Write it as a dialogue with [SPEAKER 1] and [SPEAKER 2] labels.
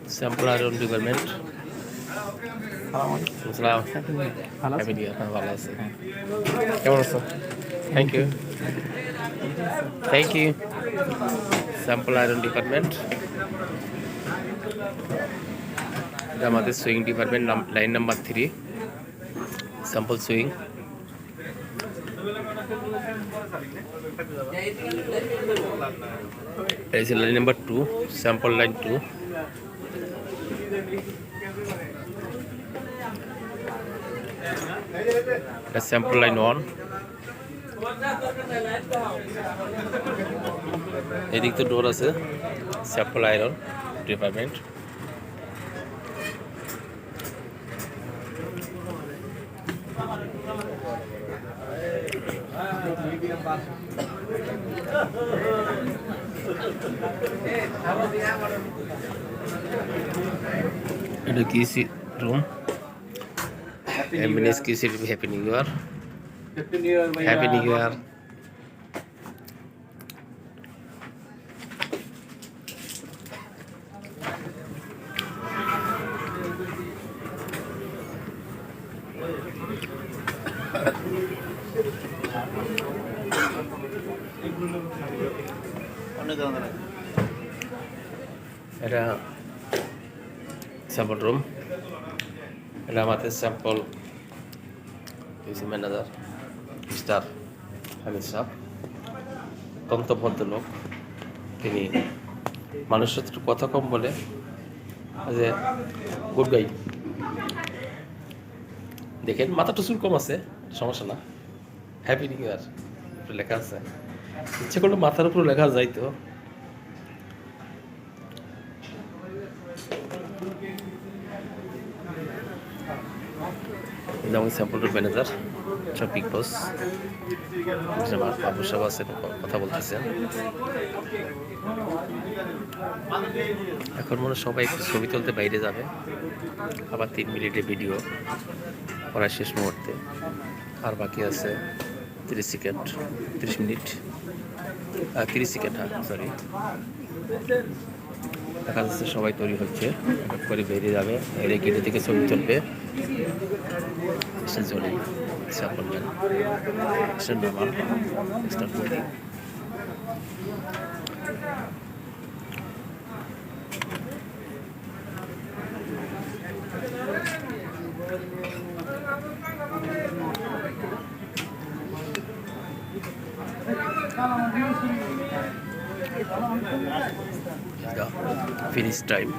[SPEAKER 1] Sample iron development. আসসালাম happy new year ভালো আছে কেমন আছো thank you thank you sample iron department এটা আমাদের swing department line number 3 sample swing এই যে লাইন নাম্বার 2 স্যাম্পল লাইন 2 এটা স্যাম্পল লাইন 1 এদিক তো ডোর আছে স্যাম্পল আয়রন ডিপার্টমেন্ট এটা কিসি রুম এমবিএস কিসি happy new year happy new ইয়ার এটা স্যাম্পল রুম এটা আমাদের স্যাম্পল ম্যানেজার স্টার হামিদ সাহ অত্যন্ত ভদ্রলোক তিনি মানুষের সাথে কথা কম বলে যে গুড গাই দেখেন মাথাটা চুল কম আছে সমস্যা না হ্যাপি নিউ ইয়ার লেখা আছে ইচ্ছে করলে মাথার উপর লেখা যাইতো যেমন স্যাম্পল ম্যানেজার সব বিগ বস বাবু সাহেব আছেন কথা বলতেছেন এখন মনে সবাই একটু ছবি তুলতে বাইরে যাবে আবার 3 মিনিটের ভিডিও প্রায় শেষ মুহূর্তে আর বাকি আছে 30 সেকেন্ড 30 মিনিট 30 সেকেন্ড হ্যাঁ সরি দেখা যাচ্ছে সবাই তৈরি হচ্ছে এক করে বেরিয়ে যাবে এর গেটে থেকে ছবি তুলবে এসে চলে স্যাম্পল ম্যান এসে নর্মাল স্টার্ট করে দিই finish time